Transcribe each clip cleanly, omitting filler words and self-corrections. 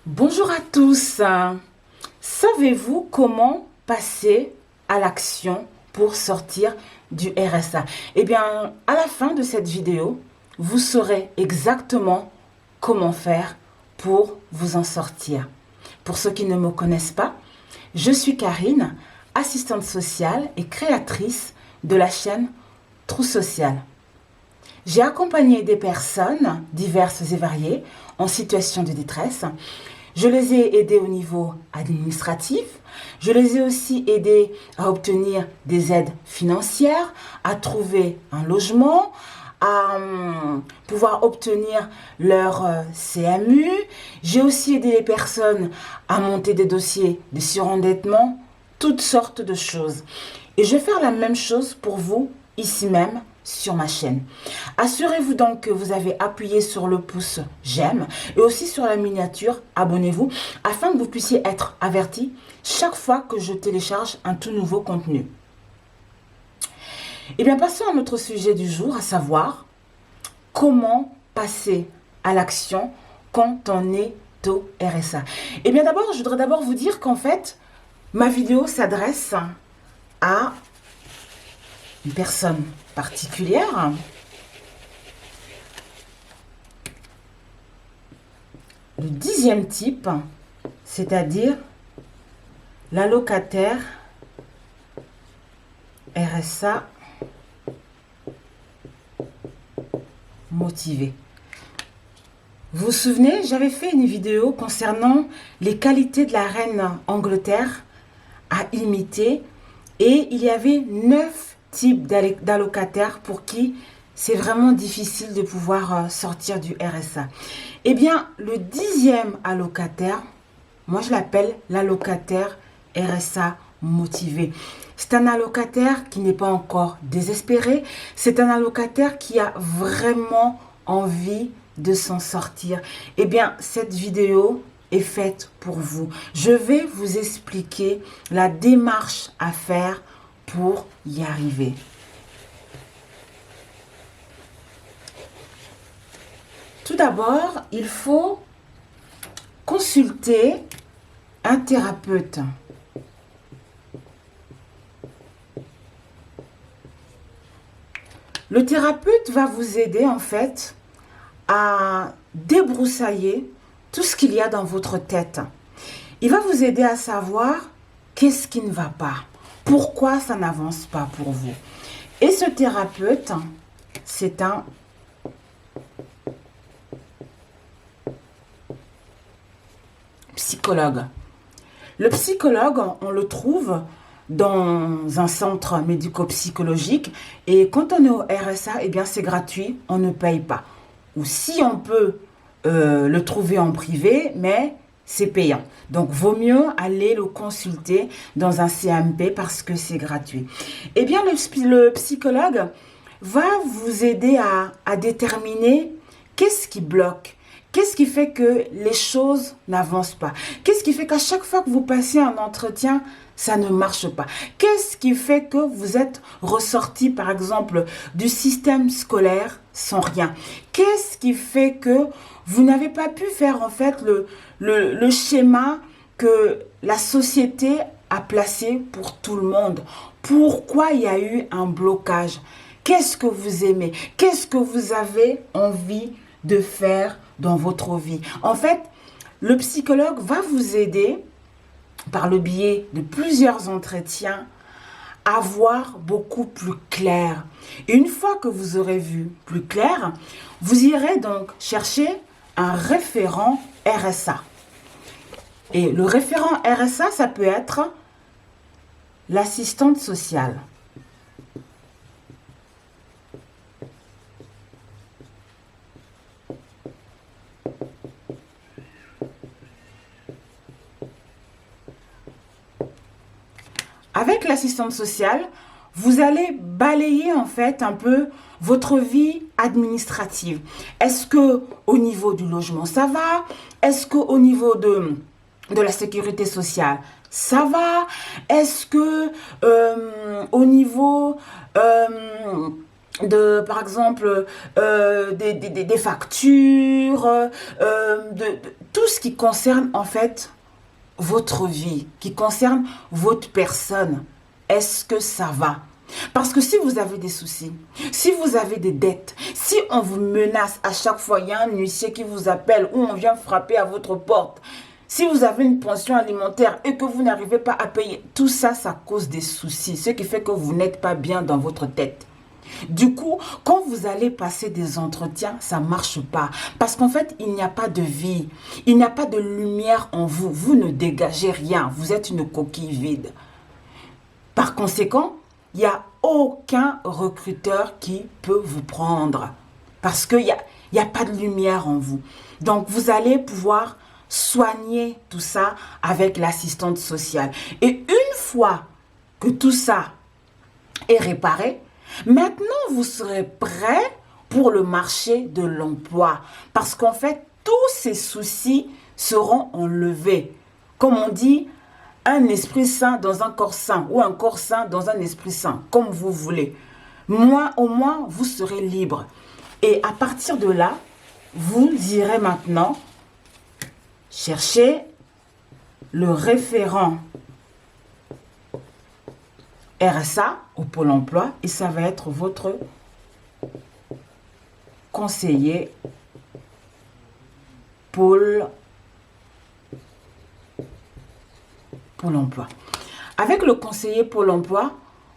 Bonjour à tous. Savez-vous comment passer à l'action pour sortir du RSA? Eh bien, à la fin de cette vidéo, vous saurez exactement comment faire pour vous en sortir. Pour ceux qui ne me connaissent pas, je suis Karine, assistante sociale et créatrice de la chaîne Trou Social. J'ai accompagné des personnes diverses et variées en situation de détresse. Je les ai aidés au niveau administratif. Je les ai aussi aidés à obtenir des aides financières, à trouver un logement, à pouvoir obtenir leur CMU. J'ai aussi aidé les personnes à monter des dossiers de surendettement, toutes sortes de choses. Et je vais faire la même chose pour vous ici même sur ma chaîne. Assurez-vous donc que vous avez appuyé sur le pouce j'aime et aussi sur la miniature abonnez-vous afin que vous puissiez être averti chaque fois que je télécharge un tout nouveau contenu. Et bien passons à notre sujet du jour, à savoir comment passer à l'action quand on est au RSA. Et bien d'abord, je voudrais d'abord vous dire qu'en fait, ma vidéo s'adresse à une personne particulière. Le 10e type, c'est-à-dire l'allocataire RSA motivé. Vous vous souvenez, j'avais fait une vidéo concernant les qualités de la reine Angleterre à imiter et il y avait 9 types d'allocataires pour qui c'est vraiment difficile de pouvoir sortir du RSA. Eh bien, le 10e allocataire, moi je l'appelle l'allocataire RSA motivé. C'est un allocataire qui n'est pas encore désespéré. C'est un allocataire qui a vraiment envie de s'en sortir. Eh bien, cette vidéo est faite pour vous. Je vais vous expliquer la démarche à faire pour y arriver. Tout d'abord, il faut consulter un thérapeute. Le thérapeute va vous aider en fait à débroussailler tout ce qu'il y a dans votre tête. Il va vous aider à savoir qu'est-ce qui ne va pas, pourquoi ça n'avance pas pour vous. Et ce thérapeute, c'est un psychologue. Le psychologue, on le trouve dans un centre médico-psychologique et quand on est au RSA, eh bien c'est gratuit, on ne paye pas. Ou si on peut le trouver en privé, mais c'est payant. Donc, vaut mieux aller le consulter dans un CMP parce que c'est gratuit. Eh bien, le psychologue va vous aider à déterminer qu'est-ce qui bloque. Qu'est-ce qui fait que les choses n'avancent pas? Qu'est-ce qui fait qu'à chaque fois que vous passez un entretien, ça ne marche pas? Qu'est-ce qui fait que vous êtes ressorti, par exemple, du système scolaire sans rien? Qu'est-ce qui fait que vous n'avez pas pu faire, en fait, le schéma que la société a placé pour tout le monde? Pourquoi il y a eu un blocage? Qu'est-ce que vous aimez? Qu'est-ce que vous avez envie de faire dans votre vie? En fait, le psychologue va vous aider par le biais de plusieurs entretiens à voir beaucoup plus clair. Et une fois que vous aurez vu plus clair, vous irez donc chercher un référent RSA. Et le référent RSA, ça peut être l'assistante sociale. Avec l'assistante sociale, vous allez balayer en fait un peu votre vie administrative. Au niveau du logement, ça va? Est-ce qu'au niveau de la sécurité sociale, ça va? Est-ce que au niveau par exemple, des factures, tout ce qui concerne en fait votre vie, qui concerne votre personne. Est-ce que ça va? Parce que si vous avez des soucis, si vous avez des dettes, si on vous menace à chaque fois, il y a un huissier qui vous appelle ou on vient frapper à votre porte, si vous avez une pension alimentaire et que vous n'arrivez pas à payer, tout ça, ça cause des soucis, ce qui fait que vous n'êtes pas bien dans votre tête. Du coup, quand vous allez passer des entretiens, ça ne marche pas. Parce qu'en fait, il n'y a pas de vie. Il n'y a pas de lumière en vous. Vous ne dégagez rien. Vous êtes une coquille vide. Par conséquent, il n'y a aucun recruteur qui peut vous prendre. Parce qu'il n'y a pas de lumière en vous. Donc, vous allez pouvoir soigner tout ça avec l'assistante sociale. Et une fois que tout ça est réparé, maintenant, vous serez prêt pour le marché de l'emploi. Parce qu'en fait, tous ces soucis seront enlevés. Comme on dit, un esprit sain dans un corps sain ou un corps sain dans un esprit sain, comme vous voulez. Moi, au moins, vous serez libre. Et à partir de là, vous irez maintenant chercher le référent RSA au Pôle emploi et ça va être votre conseiller Pôle emploi. Avec le conseiller Pôle emploi,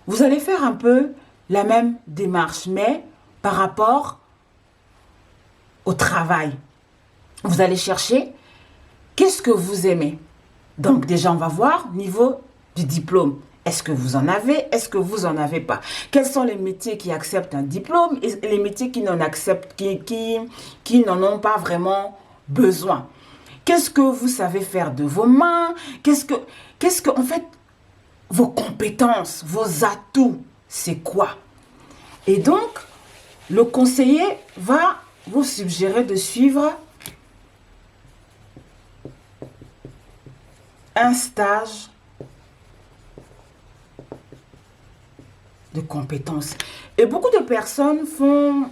vous allez faire un peu la même démarche, mais par rapport au travail. Vous allez chercher qu'est-ce que vous aimez. Donc déjà, on va voir niveau du diplôme. Est-ce que vous en avez? Est-ce que vous n'en avez pas? Quels sont les métiers qui acceptent un diplôme et les métiers qui n'en acceptent, qui n'en ont pas vraiment besoin? Qu'est-ce que vous savez faire de vos mains? Qu'est-ce que, en fait, vos compétences, vos atouts, c'est quoi? Et donc, le conseiller va vous suggérer de suivre un stage de compétences. Et beaucoup de personnes font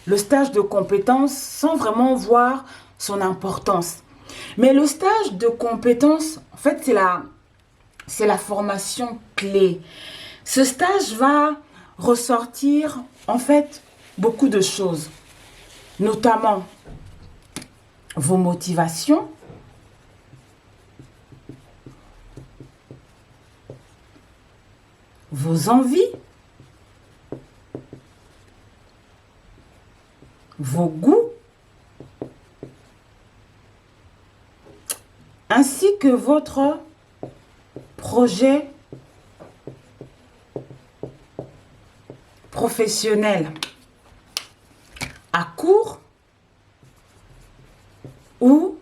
le stage de compétences sans vraiment voir son importance. Mais le stage de compétences, en fait, c'est la formation clé. Ce stage va ressortir, en fait, beaucoup de choses, notamment vos motivations, vos envies, vos goûts, ainsi que votre projet professionnel à court ou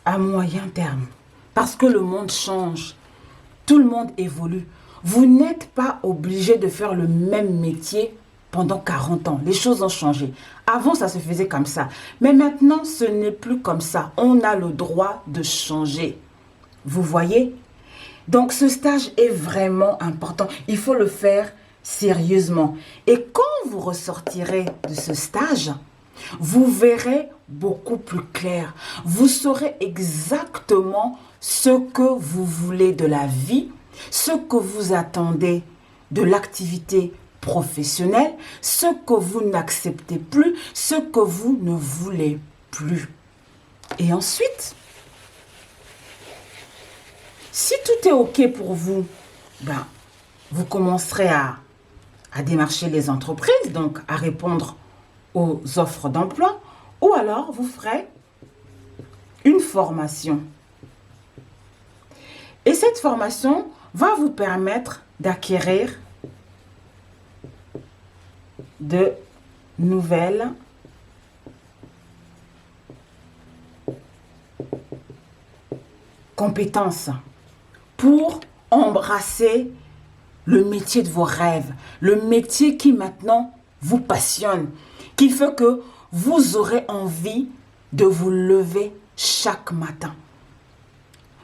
à moyen terme. Parce que le monde change, tout le monde évolue. Vous n'êtes pas obligé de faire le même métier pendant 40 ans. Les choses ont changé. Avant, ça se faisait comme ça. Mais maintenant, ce n'est plus comme ça. On a le droit de changer. Vous voyez? Donc, ce stage est vraiment important. Il faut le faire sérieusement. Et quand vous ressortirez de ce stage, vous verrez beaucoup plus clair. Vous saurez exactement ce que vous voulez de la vie, ce que vous attendez de l'activité professionnelle, ce que vous n'acceptez plus, ce que vous ne voulez plus. Et ensuite, si tout est OK pour vous, ben, vous commencerez à démarcher les entreprises, donc à répondre aux offres d'emploi, ou alors vous ferez une formation. Et cette formation va vous permettre d'acquérir de nouvelles compétences pour embrasser le métier de vos rêves, le métier qui maintenant vous passionne, qui fait que vous aurez envie de vous lever chaque matin.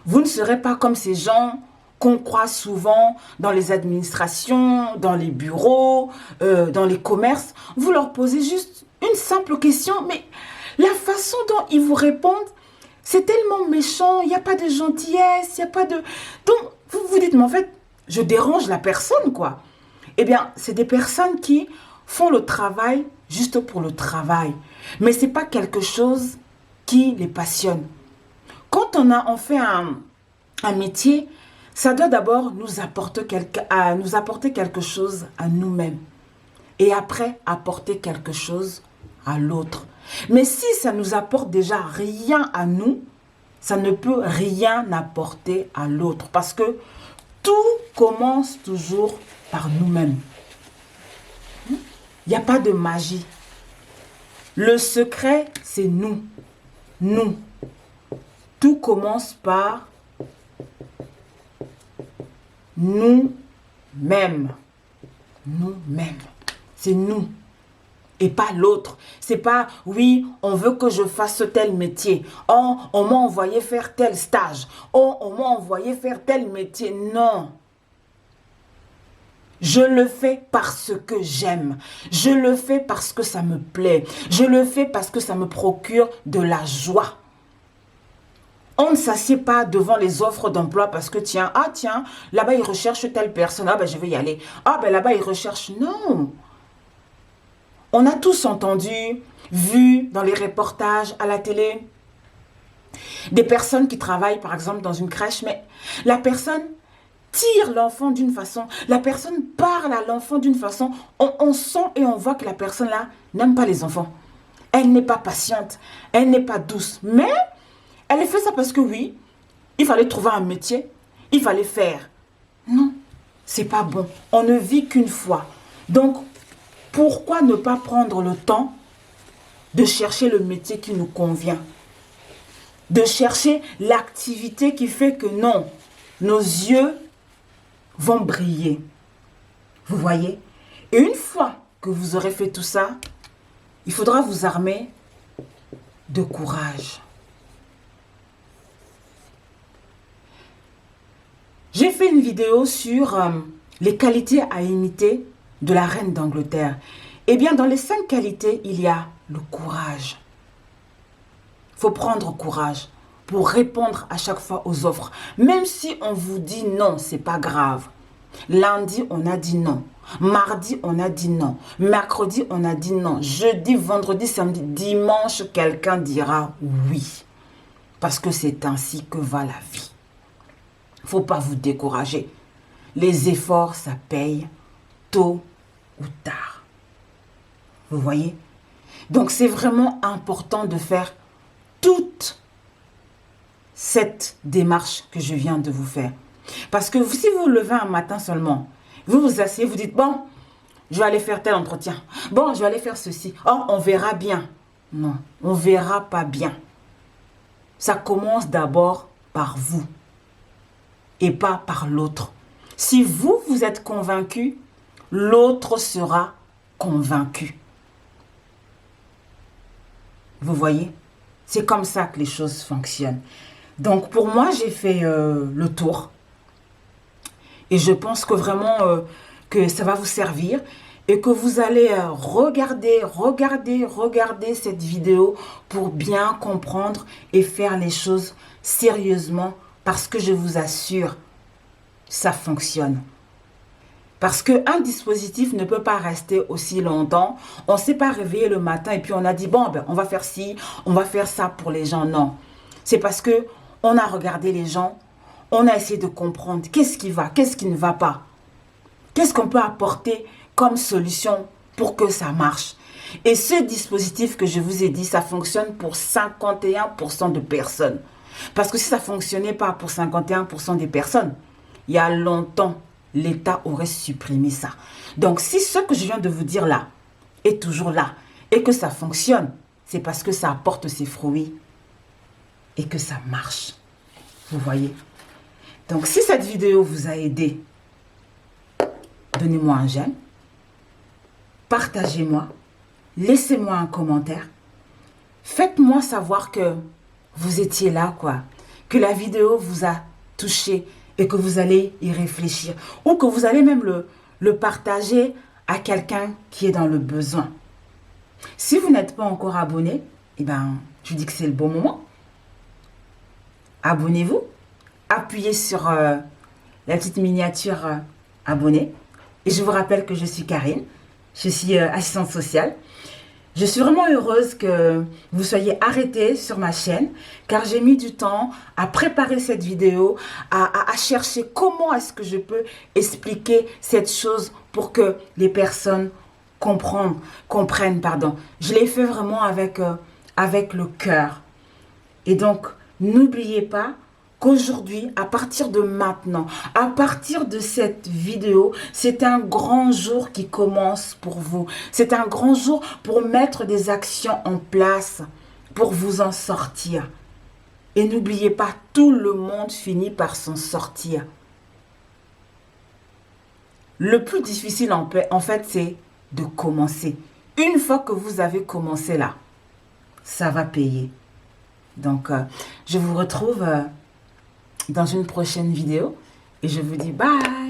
Vous ne serez pas comme ces gens qu'on croit souvent dans les administrations, dans les bureaux, dans les commerces. Vous leur posez juste une simple question, mais la façon dont ils vous répondent, c'est tellement méchant, il n'y a pas de gentillesse, il n'y a pas de... Donc, vous vous dites, mais en fait, je dérange la personne, quoi. Eh bien, c'est des personnes qui font le travail juste pour le travail. Mais ce n'est pas quelque chose qui les passionne. Quand on fait un métier, ça doit d'abord nous apporter quelque chose à nous-mêmes. Et après, apporter quelque chose à l'autre. Mais si ça nous apporte déjà rien à nous, ça ne peut rien apporter à l'autre. Parce que tout commence toujours par nous-mêmes. Il n'y a pas de magie. Le secret, c'est nous. Nous. Tout commence par nous-mêmes. Nous-mêmes. C'est nous. Et pas l'autre. C'est pas, oui, on veut que je fasse tel métier. Oh, on m'a envoyé faire tel stage. Oh, on m'a envoyé faire tel métier. Non. Je le fais parce que j'aime. Je le fais parce que ça me plaît. Je le fais parce que ça me procure de la joie. On ne s'assied pas devant les offres d'emploi parce que tiens, là-bas ils recherchent telle personne. Ah ben je vais y aller. Ah ben là-bas ils recherchent. Non. On a tous entendu, vu dans les reportages à la télé, des personnes qui travaillent par exemple dans une crèche, mais la personne tire l'enfant d'une façon, la personne parle à l'enfant d'une façon, on sent et on voit que la personne là n'aime pas les enfants. Elle n'est pas patiente, elle n'est pas douce, mais elle fait ça parce que oui, il fallait trouver un métier, il fallait faire. Non, c'est pas bon, on ne vit qu'une fois. Donc, pourquoi ne pas prendre le temps de chercher le métier qui nous convient? De chercher l'activité qui fait que non, nos yeux vont briller. Vous voyez? Et une fois que vous aurez fait tout ça, il faudra vous armer de courage. J'ai fait une vidéo sur les qualités à imiter de la reine d'Angleterre. Eh bien, dans les 5 qualités, il y a le courage. Il faut prendre courage pour répondre à chaque fois aux offres. Même si on vous dit non, c'est pas grave. Lundi, on a dit non. Mardi, on a dit non. Mercredi, on a dit non. Jeudi, vendredi, samedi, dimanche, quelqu'un dira oui. Parce que c'est ainsi que va la vie. Il ne faut pas vous décourager. Les efforts, ça paye tôt ou tard. Vous voyez? Donc, c'est vraiment important de faire toute cette démarche que je viens de vous faire. Parce que si vous vous levez un matin seulement, vous vous asseyez, vous dites, bon, je vais aller faire tel entretien. Bon, je vais aller faire ceci. Oh, on verra bien. Non, on ne verra pas bien. Ça commence d'abord par vous et pas par l'autre. Si vous, vous êtes convaincu, l'autre sera convaincu. Vous voyez? C'est comme ça que les choses fonctionnent. Donc, pour moi, j'ai fait le tour. Et je pense que vraiment que ça va vous servir et que vous allez regarder cette vidéo pour bien comprendre et faire les choses sérieusement parce que je vous assure, ça fonctionne. Parce qu'un dispositif ne peut pas rester aussi longtemps. On ne s'est pas réveillé le matin et puis on a dit, bon, ben, on va faire ci, on va faire ça pour les gens. Non, c'est parce que on a regardé les gens, on a essayé de comprendre qu'est-ce qui va, qu'est-ce qui ne va pas. Qu'est-ce qu'on peut apporter comme solution pour que ça marche. Et ce dispositif que je vous ai dit, ça fonctionne pour 51% de personnes. Parce que si ça ne fonctionnait pas pour 51% des personnes, il y a longtemps, l'État aurait supprimé ça. Donc, si ce que je viens de vous dire là est toujours là et que ça fonctionne, c'est parce que ça apporte ses fruits et que ça marche. Vous voyez? Donc, si cette vidéo vous a aidé, donnez-moi un j'aime, partagez-moi, laissez-moi un commentaire, faites-moi savoir que vous étiez là, quoi, que la vidéo vous a touché et que vous allez y réfléchir ou que vous allez même le partager à quelqu'un qui est dans le besoin. Si vous n'êtes pas encore abonné, eh ben, je vous dis que c'est le bon moment. Abonnez-vous, appuyez sur la petite miniature abonné. Et je vous rappelle que je suis Karine, je suis assistante sociale. Je suis vraiment heureuse que vous soyez arrêtés sur ma chaîne car j'ai mis du temps à préparer cette vidéo, à chercher comment est-ce que je peux expliquer cette chose pour que les personnes comprennent. Je l'ai fait vraiment avec le cœur. Et donc, n'oubliez pas qu'aujourd'hui, à partir de maintenant, à partir de cette vidéo, c'est un grand jour qui commence pour vous. C'est un grand jour pour mettre des actions en place, pour vous en sortir. Et n'oubliez pas, tout le monde finit par s'en sortir. Le plus difficile en fait, c'est de commencer. Une fois que vous avez commencé là, ça va payer. Donc, je vous retrouve dans une prochaine vidéo et je vous dis bye.